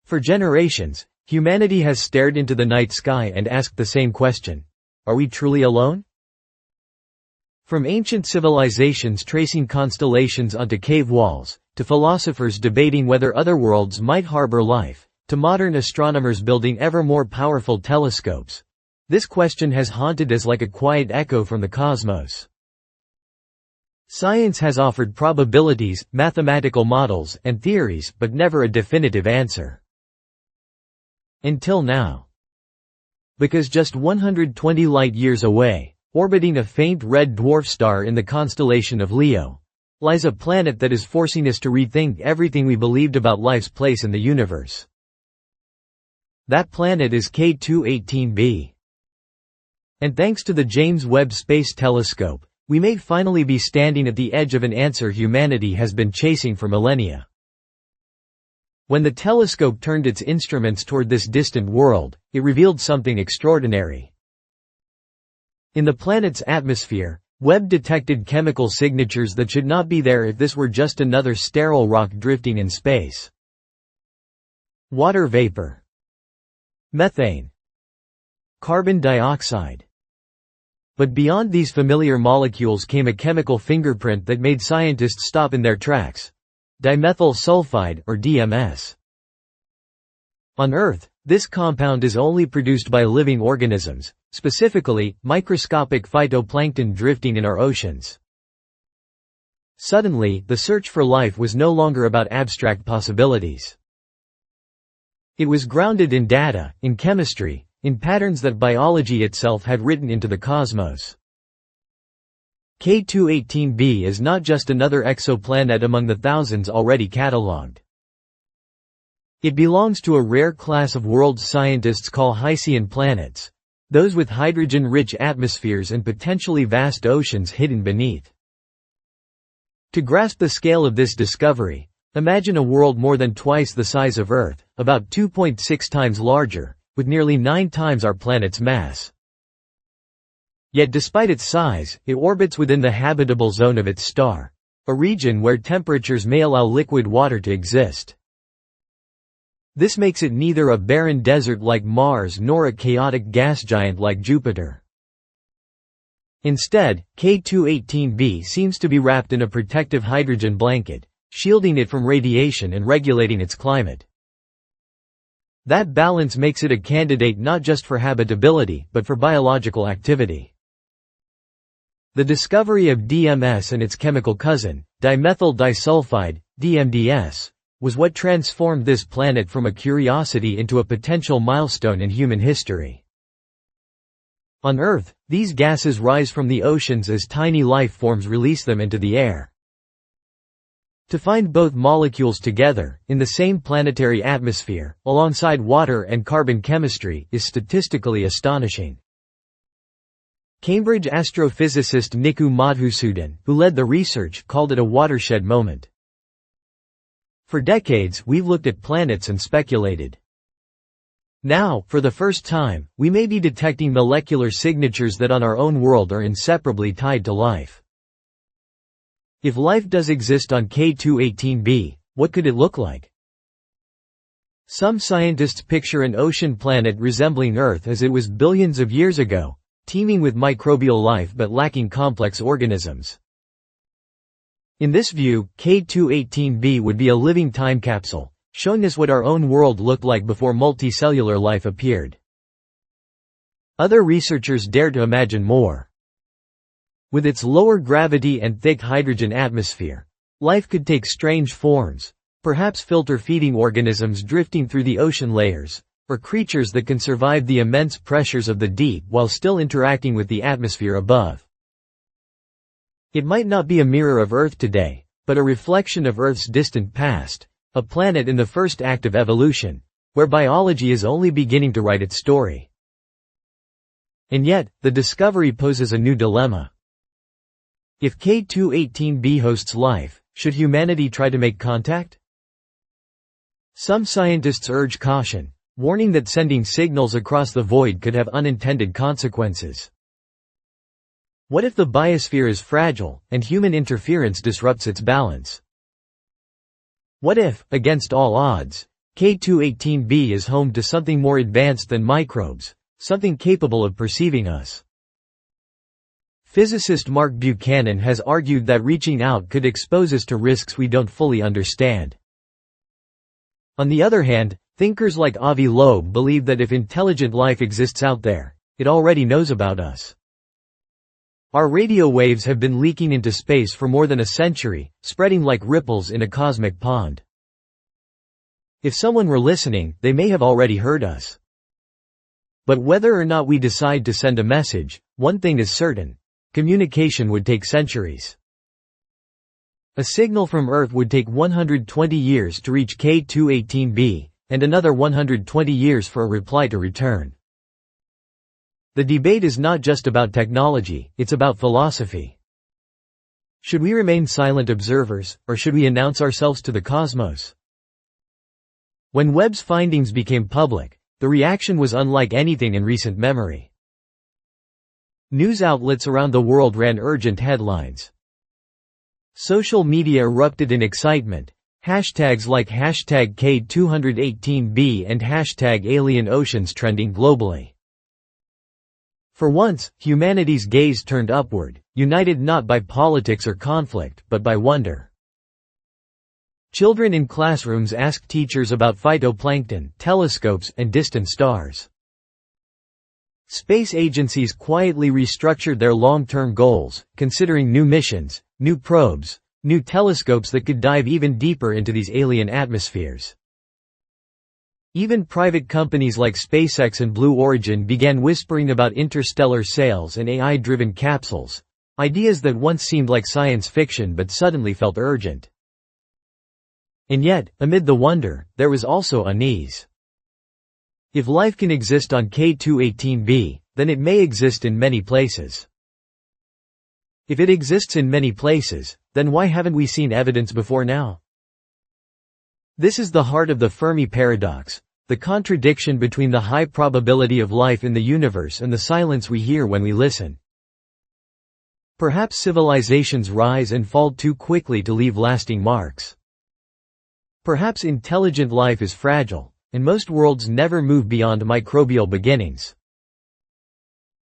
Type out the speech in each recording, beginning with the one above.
For generations, humanity has stared into the night sky and asked the same question: are we truly alone? From ancient civilizations tracing constellations onto cave walls, to philosophers debating whether other worlds might harbor life, to modern astronomers building ever more powerful telescopes, this question has haunted us like a quiet echo from the cosmos. Science has offered probabilities, mathematical models, and theories, but never a definitive answer. Until now. Because just 120 light-years away, orbiting a faint red dwarf star in the constellation of Leo, lies a planet that is forcing us to rethink everything we believed about life's place in the universe. That planet is K2-18B. And thanks to the James Webb Space Telescope, we may finally be standing at the edge of an answer humanity has been chasing for millennia. When the telescope turned its instruments toward this distant world, it revealed something extraordinary. In the planet's atmosphere, Webb detected chemical signatures that should not be there if this were just another sterile rock drifting in space. Water vapor, methane, carbon dioxide. But beyond these familiar molecules came a chemical fingerprint that made scientists stop in their tracks: dimethyl sulfide, or DMS. On Earth, this compound is only produced by living organisms, specifically, microscopic phytoplankton drifting in our oceans. Suddenly, the search for life was no longer about abstract possibilities. It was grounded in data, in chemistry, in patterns that biology itself had written into the cosmos. K2-18b is not just another exoplanet among the thousands already catalogued. It belongs to a rare class of world scientists call Hycean planets, those with hydrogen-rich atmospheres and potentially vast oceans hidden beneath. To grasp the scale of this discovery, imagine a world more than twice the size of Earth, about 2.6 times larger, with nearly 9 times our planet's mass. Yet despite its size, it orbits within the habitable zone of its star, a region where temperatures may allow liquid water to exist. This makes it neither a barren desert like Mars nor a chaotic gas giant like Jupiter. Instead, K2-18b seems to be wrapped in a protective hydrogen blanket, shielding it from radiation and regulating its climate. That balance makes it a candidate not just for habitability, but for biological activity. The discovery of DMS and its chemical cousin, dimethyl disulfide, DMDS, was what transformed this planet from a curiosity into a potential milestone in human history. On Earth, these gases rise from the oceans as tiny life forms release them into the air. To find both molecules together, in the same planetary atmosphere, alongside water and carbon chemistry, is statistically astonishing. Cambridge astrophysicist Nikku Madhusudan, who led the research, called it a watershed moment. For decades, we've looked at planets and speculated. Now, for the first time, we may be detecting molecular signatures that on our own world are inseparably tied to life. If life does exist on K2-18b, what could it look like? Some scientists picture an ocean planet resembling Earth as it was billions of years ago, teeming with microbial life but lacking complex organisms. In this view, K2-18b would be a living time capsule, showing us what our own world looked like before multicellular life appeared. Other researchers dare to imagine more. With its lower gravity and thick hydrogen atmosphere, life could take strange forms, perhaps filter-feeding organisms drifting through the ocean layers, or creatures that can survive the immense pressures of the deep while still interacting with the atmosphere above. It might not be a mirror of Earth today, but a reflection of Earth's distant past, a planet in the first act of evolution, where biology is only beginning to write its story. And yet, the discovery poses a new dilemma. If K2-18b hosts life, should humanity try to make contact? Some scientists urge caution, warning that sending signals across the void could have unintended consequences. What if the biosphere is fragile, and human interference disrupts its balance? What if, against all odds, K2-18b is home to something more advanced than microbes, something capable of perceiving us. Physicist Mark Buchanan has argued that reaching out could expose us to risks we don't fully understand. On the other hand, thinkers like Avi Loeb believe that if intelligent life exists out there, it already knows about us. Our radio waves have been leaking into space for more than a century, spreading like ripples in a cosmic pond. If someone were listening, they may have already heard us. But whether or not we decide to send a message, one thing is certain: communication would take centuries. A signal from Earth would take 120 years to reach K2-18b, and another 120 years for a reply to return. The debate is not just about technology, it's about philosophy. Should we remain silent observers, or should we announce ourselves to the cosmos? When Webb's findings became public, the reaction was unlike anything in recent memory. News outlets around the world ran urgent headlines. Social media erupted in excitement, hashtags like #K218B and #AlienOceans trending globally. For once, humanity's gaze turned upward, united not by politics or conflict, but by wonder. Children in classrooms asked teachers about phytoplankton, telescopes, and distant stars. Space agencies quietly restructured their long-term goals, considering new missions, new probes, new telescopes that could dive even deeper into these alien atmospheres. Even private companies like SpaceX and Blue Origin began whispering about interstellar sails and AI-driven capsules, ideas that once seemed like science fiction but suddenly felt urgent. And yet, amid the wonder, there was also unease. If life can exist on K2-18b, then it may exist in many places. If it exists in many places, then why haven't we seen evidence before now? This is the heart of the Fermi paradox, the contradiction between the high probability of life in the universe and the silence we hear when we listen. Perhaps civilizations rise and fall too quickly to leave lasting marks. Perhaps intelligent life is fragile, and most worlds never move beyond microbial beginnings.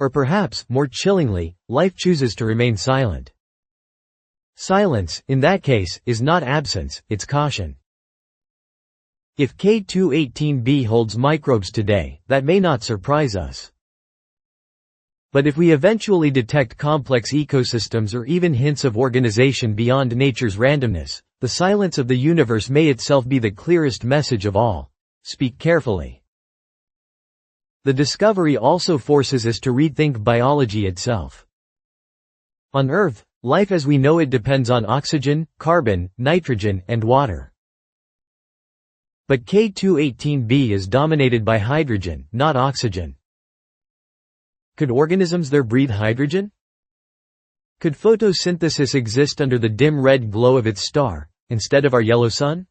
Or perhaps, more chillingly, life chooses to remain silent. Silence, in that case, is not absence, it's caution. If K2-18b holds microbes today, that may not surprise us. But if we eventually detect complex ecosystems or even hints of organization beyond nature's randomness, the silence of the universe may itself be the clearest message of all. Speak carefully. The discovery also forces us to rethink biology itself. On Earth, life as we know it depends on oxygen, carbon, nitrogen, and water. But K2-18b is dominated by hydrogen, not oxygen. Could organisms there breathe hydrogen? Could photosynthesis exist under the dim red glow of its star, instead of our yellow sun?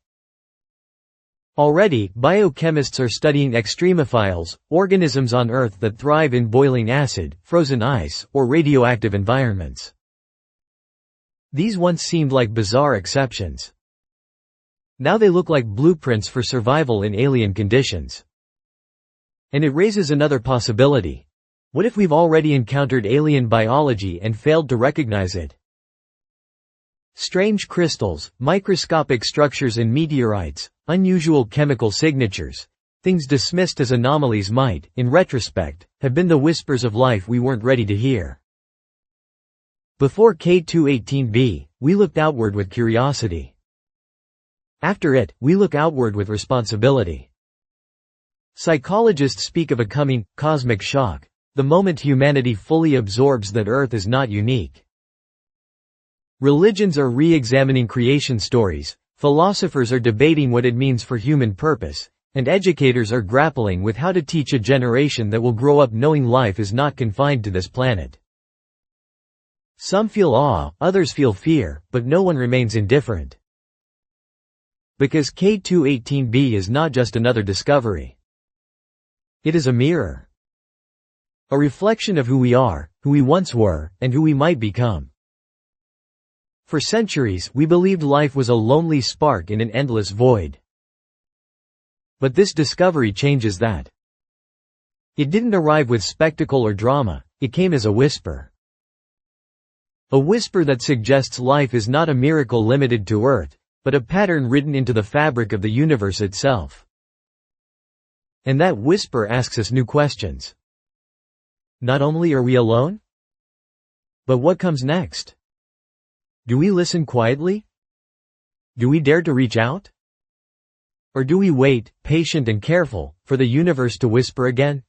Already, biochemists are studying extremophiles, organisms on Earth that thrive in boiling acid, frozen ice, or radioactive environments. These once seemed like bizarre exceptions. Now they look like blueprints for survival in alien conditions. And it raises another possibility. What if we've already encountered alien biology and failed to recognize it? Strange crystals, microscopic structures in meteorites, unusual chemical signatures, things dismissed as anomalies might, in retrospect, have been the whispers of life we weren't ready to hear. Before K2-18b, we looked outward with curiosity. After it, we look outward with responsibility. Psychologists speak of a coming, cosmic shock, the moment humanity fully absorbs that Earth is not unique. Religions are re-examining creation stories, philosophers are debating what it means for human purpose, and educators are grappling with how to teach a generation that will grow up knowing life is not confined to this planet. Some feel awe, others feel fear, but no one remains indifferent. Because K2-18b is not just another discovery. It is a mirror. A reflection of who we are, who we once were, and who we might become. For centuries, we believed life was a lonely spark in an endless void. But this discovery changes that. It didn't arrive with spectacle or drama, it came as a whisper. A whisper that suggests life is not a miracle limited to Earth, but a pattern written into the fabric of the universe itself. And that whisper asks us new questions. Not only are we alone? But what comes next? Do we listen quietly? Do we dare to reach out? Or do we wait, patient and careful, for the universe to whisper again?